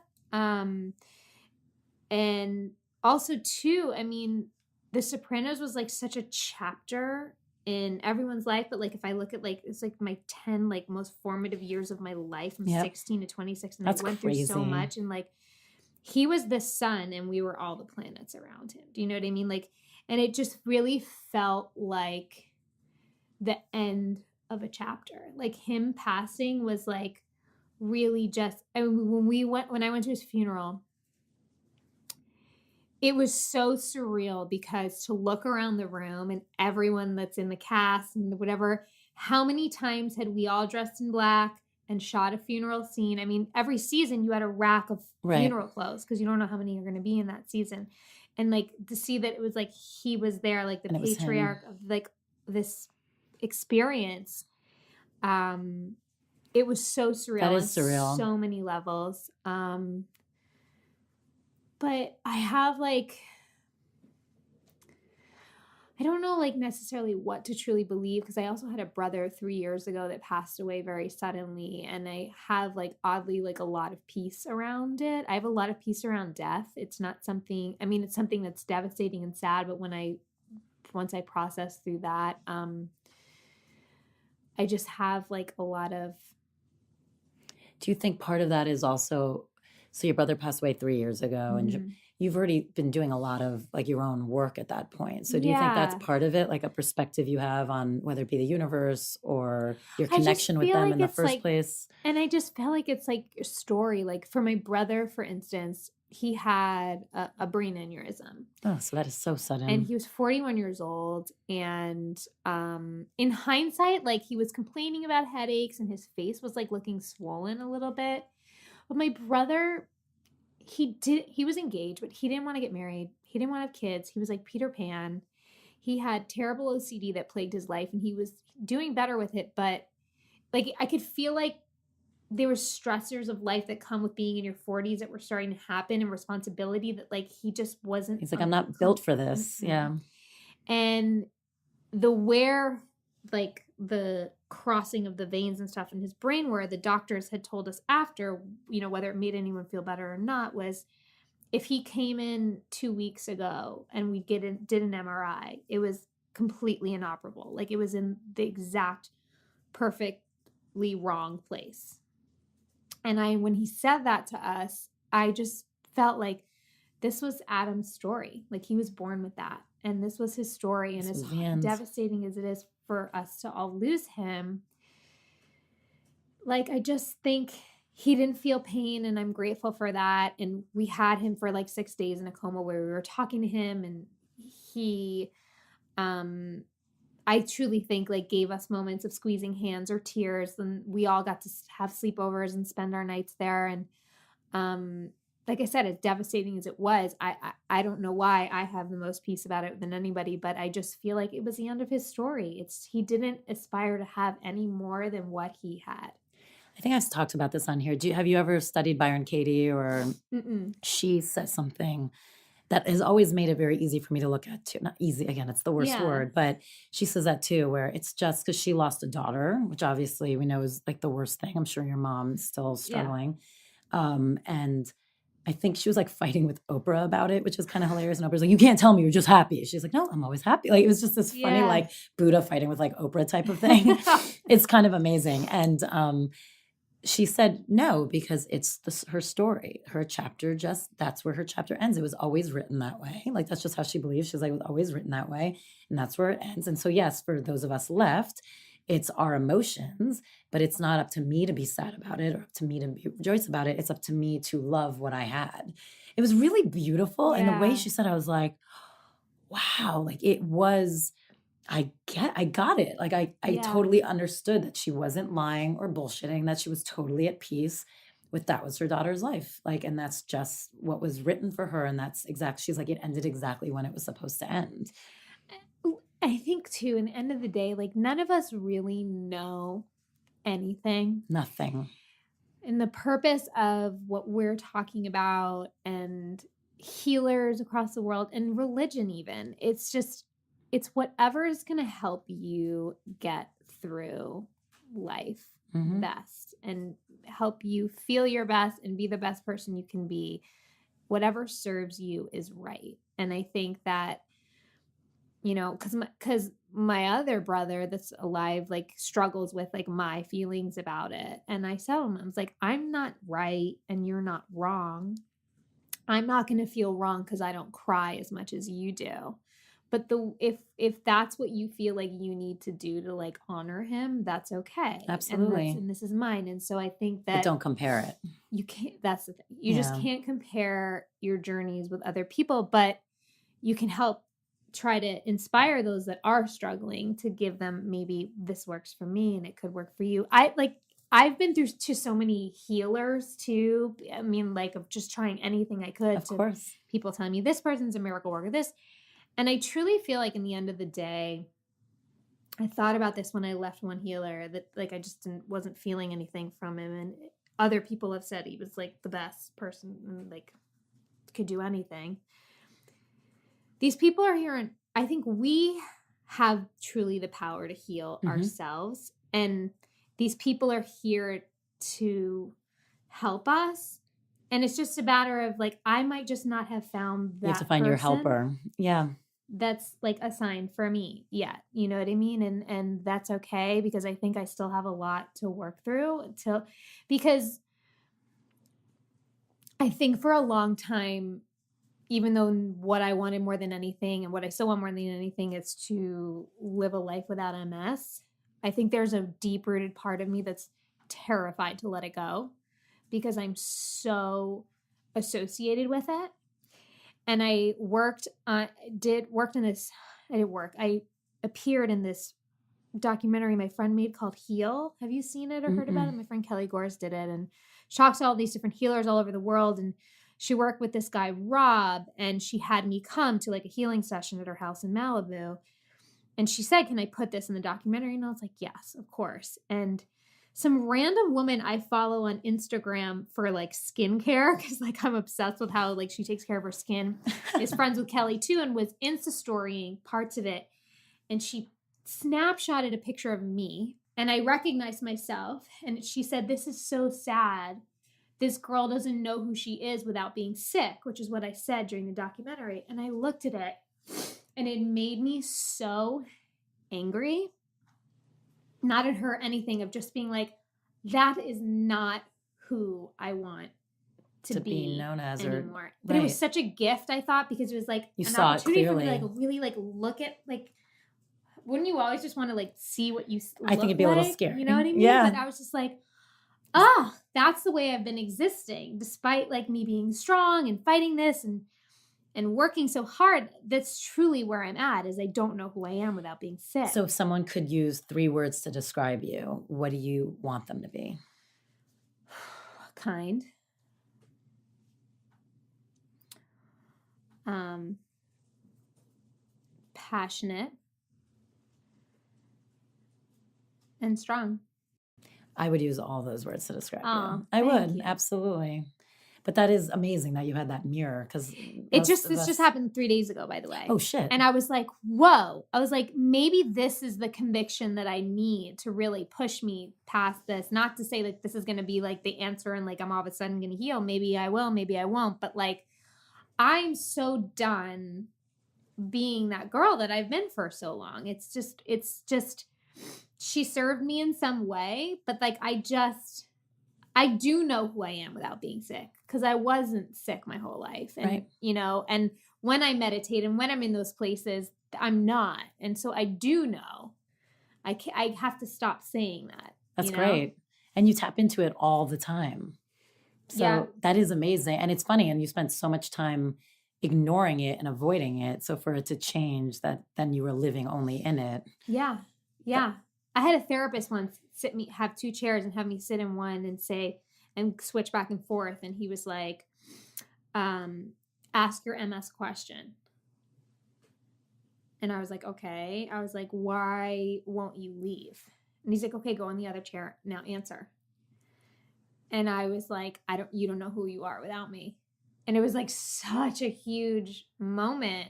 And also too, I mean, The Sopranos was like such a chapter in everyone's life, but like if I look at like it's like my 10 like most formative years of my life from Yep. 16 to 26 and That's I went through so crazy. much and like he was the sun and we were all the planets around him. Do you know what I mean? Like and it just really felt like the end of a chapter. Like him passing was like really just I mean, when I went to his funeral, it was so surreal because to look around the room and everyone that's in the cast and whatever, how many times had we all dressed in black and shot a funeral scene? I mean, every season you had a rack of Right. funeral clothes because you don't know how many are going to be in that season. And like to see that it was like he was there, like the And it was him. patriarch of like this experience. It was so surreal. That is on surreal. So many levels. But I have like, I don't know like necessarily what to truly believe because I also had a brother 3 years ago that passed away very suddenly. And I have like oddly like a lot of peace around it. I have a lot of peace around death. It's not something, I mean, it's something that's devastating and sad, but once I process through that, I just have like a lot of. Do you think part of that is also, so your brother passed away 3 years ago, and you've already been doing a lot of like your own work at that point. So do you think that's part of it, like a perspective you have on whether it be the universe or your connection with them like in the it's first like- place? And I just feel like it's like a story. Like for my brother, for instance, he had a brain aneurysm. Oh, so that is so sudden. And he was 41 years old. And in hindsight, like he was complaining about headaches and his face was like looking swollen a little bit. But my brother, he was engaged, but he didn't want to get married. He didn't want to have kids. He was like Peter Pan. He had terrible OCD that plagued his life, and he was doing better with it. But like, I could feel like there were stressors of life that come with being in your 40s that were starting to happen, and responsibility that like he just wasn't. He's like, I'm not built for this. Yeah. And like the crossing of the veins and stuff in his brain, where the doctors had told us after, whether it made anyone feel better or not, was if he came in 2 weeks ago and we did an MRI, it was completely inoperable. Like, it was in the exact perfectly wrong place. And when he said that to us, I just felt like this was Adam's story. Like, he was born with that. And this was his story. And as devastating as it is for us to all lose him, like, I just think he didn't feel pain, and I'm grateful for that. And we had him for like 6 days in a coma where we were talking to him, and he, I truly think, like, gave us moments of squeezing hands or tears, and we all got to have sleepovers and spend our nights there. And like I said, as devastating as it was, I don't know why I have the most peace about it than anybody, but I just feel like it was the end of his story. He didn't aspire to have any more than what he had. I think I've talked about this on here. Have you ever studied Byron Katie? Or she says something that has always made it very easy for me to look at too. Not easy, again, it's the worst word, but she says that too, where it's just because she lost a daughter, which obviously we know is like the worst thing. I'm sure your mom's still struggling. And I think she was like fighting with Oprah about it, which is kind of hilarious. And Oprah's like, you can't tell me you're just happy. She's like, no, I'm always happy. Like, it was just this funny, like, Buddha fighting with like Oprah type of thing. It's kind of amazing. And she said no, because it's her story, her chapter, that's where her chapter ends. It was always written that way. Like, that's just how she believes. She's like, it was always written that way. And that's where it ends. And so, yes, for those of us left, it's our emotions, but it's not up to me to be sad about it or up to me to rejoice about it. It's up to me to love what I had. It was really beautiful. And the way she said, I was like, wow, like, it was, I got it. Like, I totally understood that she wasn't lying or bullshitting, that she was totally at peace with that was her daughter's life. Like, and that's just what was written for her. And she's like, it ended exactly when it was supposed to end. I think too, in the end of the day, like, none of us really know anything. Nothing. And the purpose of what we're talking about, and healers across the world, and religion even, it's whatever is going to help you get through life best, and help you feel your best and be the best person you can be. Whatever serves you is right. And I think that, because my other brother that's alive, like, struggles with like my feelings about it. And I tell him, I was like, I'm not right and you're not wrong. I'm not going to feel wrong because I don't cry as much as you do. But if that's what you feel like you need to do to like honor him, that's okay. Absolutely. And this is mine. And so I think that, but don't compare it. You can't. That's the thing. You just can't compare your journeys with other people, but you can help try to inspire those that are struggling, to give them, maybe this works for me and it could work for you. I've been through to so many healers too. I mean, like, of just trying anything I could. Of course. People telling me this person's a miracle worker, this. And I truly feel like in the end of the day, I thought about this when I left one healer, that like, I just wasn't feeling anything from him. And other people have said he was like the best person and like could do anything. These people are here, and I think we have truly the power to heal ourselves. And these people are here to help us. And it's just a matter of like, I might just not have found that. You have to find your helper. Yeah. That's like a sign for me yet. You know what I mean? And that's okay, because I think I still have a lot to work through because I think for a long time, even though what I wanted more than anything, and what I still want more than anything, is to live a life without MS, I think there's a deep-rooted part of me that's terrified to let it go, because I'm so associated with it. And I appeared in this documentary my friend made called Heal. Have you seen it or heard about it? My friend Kelly Gores did it, and she talks to all these different healers all over the world, and she worked with this guy, Rob, and she had me come to like a healing session at her house in Malibu. And she said, can I put this in the documentary? And I was like, yes, of course. And some random woman I follow on Instagram for like skincare, because like I'm obsessed with how like she takes care of her skin, is friends with Kelly too, and was Insta-storying parts of it. And she snapshotted a picture of me, and I recognized myself. And she said, this is so sad. This girl doesn't know who she is without being sick, which is what I said during the documentary. And I looked at it, and it made me so angry. Not at her, anything, of just being like, that is not who I want to be known as anymore. But it was such a gift, I thought, because it was like you an saw opportunity it clearly. for me to like really like look at like, wouldn't you always just want to like see what you I think it'd be a little scary. You know what I mean? Yeah. But I was just like, that's the way I've been existing, despite like me being strong and fighting this and working so hard. That's truly where I'm at, is I don't know who I am without being sick. So if someone could use 3 words to describe you, what do you want them to be? Kind. Passionate. And strong. I would use all those words to describe you. I Thank would, you. absolutely. But that is amazing that you had that mirror, because this just happened 3 days ago, by the way. Oh shit. And I was like, whoa. I was like, maybe this is the conviction that I need to really push me past this. Not to say like this is going to be like the answer and like I'm all of a sudden going to heal. Maybe I will, maybe I won't. But like, I'm so done being that girl that I've been for so long. It's just she served me in some way, but like I do know who I am without being sick, because I wasn't sick my whole life. And, right. You know, and when I meditate and when I'm in those places, I'm not. And so I do know. I have to stop saying that. That's great. And you tap into it all the time. So that is amazing. And it's funny. And you spent so much time ignoring it and avoiding it. So for it to change, that then you were living only in it. Yeah. Yeah. I had a therapist once have 2 chairs and have me sit in one and say, and switch back and forth. And he was like, ask your MS question. And I was like, okay. I was like, why won't you leave? And he's like, okay, go in the other chair. Now answer. And I was like, you don't know who you are without me. And it was like such a huge moment,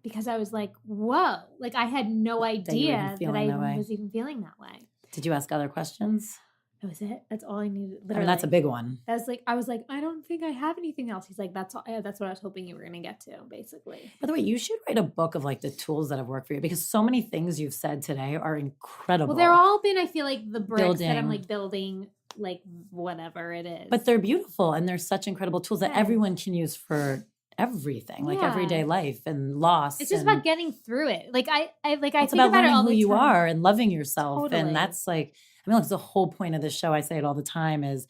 because I was like, whoa, like I had no idea that I was even feeling that way. Did you ask other questions? That was it. That's all I needed. I mean, that's a big one. I was like, I don't think I have anything else. He's like, that's all. Yeah, that's what I was hoping you were going to get to, basically. By the way, you should write a book of like the tools that have worked for you, because so many things you've said today are incredible. Well, they're all been, I feel like, the bricks that I'm like building, like whatever it is. But they're beautiful, and they're such incredible tools that everyone can use for everything, like everyday life and loss. It's just about getting through it. Like I think about it learning all who the you time. are and loving yourself. Totally. And that's like, I mean, that's the whole point of this show. I say it all the time is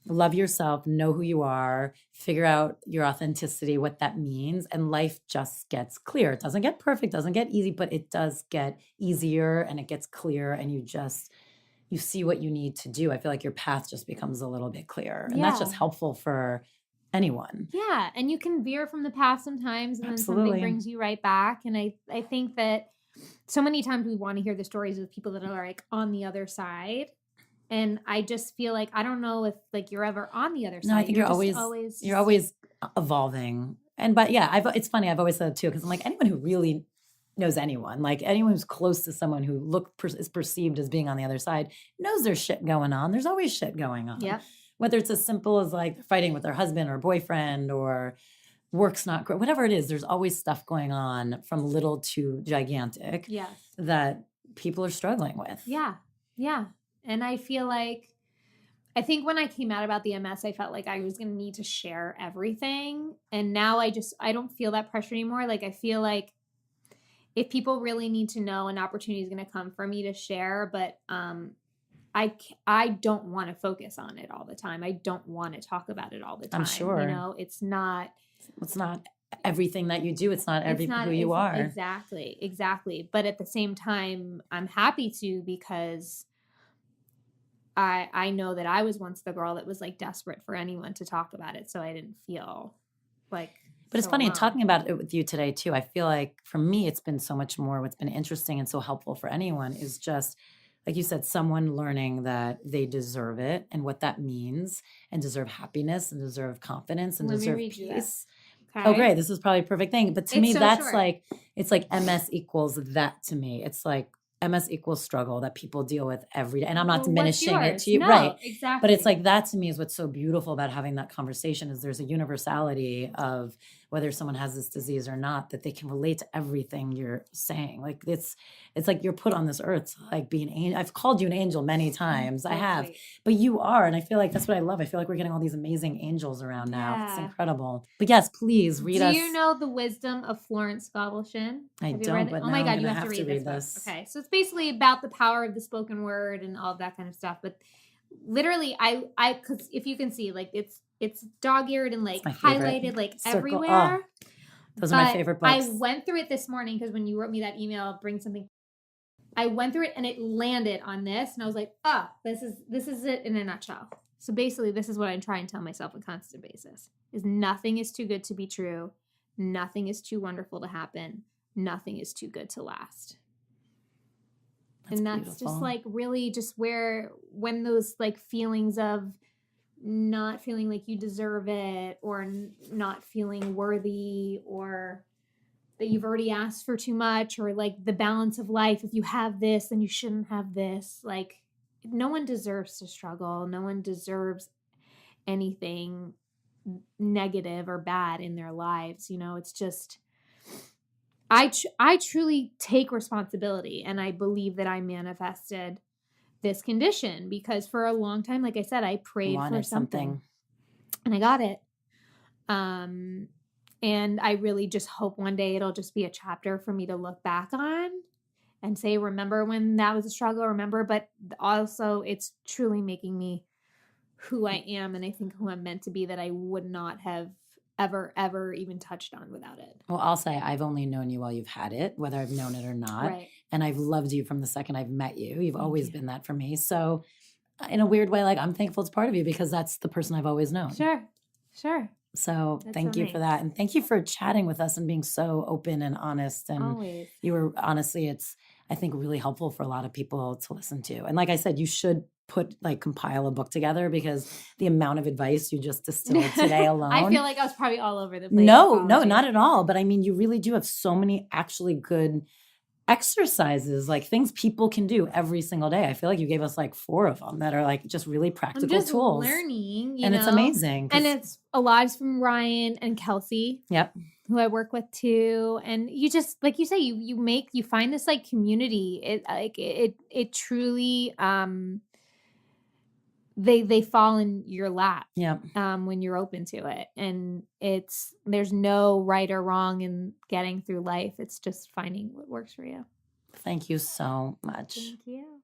love yourself, know who you are, figure out your authenticity, what that means. And life just gets clear. It doesn't get perfect, doesn't get easy, but it does get easier and it gets clear, and you see what you need to do. I feel like your path just becomes a little bit clearer. And that's just helpful for anyone. Yeah. And you can veer from the path sometimes, and then something brings you right back. And I think that so many times we want to hear the stories of people that are like on the other side. And I just feel like, I don't know if like you're ever on the other side. No, I think you're always evolving. But yeah, it's funny. I've always said it too, because I'm like, anyone who really knows anyone, like anyone who's close to someone who is perceived as being on the other side, knows there's shit going on. There's always shit going on. Yeah. Whether it's as simple as like fighting with their husband or boyfriend, or work's not great, whatever it is, there's always stuff going on from little to gigantic that people are struggling with. Yeah. Yeah. And I feel like, I think when I came out about the MS, I felt like I was going to need to share everything. And now I don't feel that pressure anymore. Like, I feel like if people really need to know, an opportunity is going to come for me to share. But I don't want to focus on it all the time. I don't want to talk about it all the time. I'm sure. You know, it's not everything that you do. It's not who you are. Exactly. But at the same time, I'm happy to, because I know that I was once the girl that was like desperate for anyone to talk about it, so I didn't feel like But it's so funny alone. talking about it with you today too. I feel like for me, it's been so much more. What's been interesting and so helpful for anyone is just, like you said, someone learning that they deserve it and what that means, and deserve happiness and deserve confidence and Let me deserve read you this. peace. Okay. Oh, great. This is probably a perfect thing. But to It's me, so that's short. like, it's like MS equals that to me. It's like MS equals struggle that people deal with every day. And I'm not Well, what's diminishing it yours? to you. No, Right. exactly. But it's like, that to me is what's so beautiful about having that conversation is there's a universality of whether someone has this disease or not, that they can relate to everything you're saying. Like it's like you're put on this earth to like be an angel. I've called you an angel many times. I So have. sweet. But you are, and I feel like that's what I love. I feel like we're getting all these amazing angels around now. It's Yeah. incredible. But yes, please read Do us. you know The Wisdom of Florence Scovel-Shinn? I Have you don't, read it? but Oh now my I'm God, you gonna have to read this this. book. Okay, so it's basically about the power of the spoken word and all that kind of stuff. But literally, because if you can see, like it's dog-eared and like my favorite. highlighted like Circle. everywhere. Oh, those are my favorite books. I went through it this morning because when you wrote me that email, bring something. I went through it and it landed on this, and I was like, this is it in a nutshell. So basically, this is what I try and tell myself on a constant basis: is nothing is too good to be true, nothing is too wonderful to happen, nothing is too good to last. And that's beautiful. just like really just when those like feelings of not feeling like you deserve it, or not feeling worthy, or that you've already asked for too much, or like the balance of life, if you have this then you shouldn't have this. Like, no one deserves to struggle, no one deserves anything negative or bad in their lives. It's just I truly take responsibility, and I believe that I manifested this condition because for a long time, like I said, I prayed for something and I got it. And I really just hope one day it'll just be a chapter for me to look back on and say, remember when that was a struggle, remember. But also it's truly making me who I am, and I think who I'm meant to be, that I would not have ever even touched on without it. Well, I'll say I've only known you while you've had it, whether I've known it or not. Right. And I've loved you from the second I've met you. You've always been that for me. So in a weird way, like, I'm thankful it's part of you because that's the person I've always known. Sure. So thank you for that. And thank you for chatting with us and being so open and honest. And always. You were, honestly, it's, I think, really helpful for a lot of people to listen to. And like I said, you should compile a book together because the amount of advice you just distilled today alone. I feel like I was probably all over the place. No, not at all. But I mean, you really do have so many actually good exercises, like things people can do every single day. I feel like you gave us like 4 of them that are like just really practical tools. Learning, and it's amazing. And it's a lot from Ryan and Kelsey. Yep. Who I work with too. And you just, like you say, you find this like community. It truly, they fall in your lap. Yeah. When you're open to it. And there's no right or wrong in getting through life. It's just finding what works for you. Thank you so much. Thank you.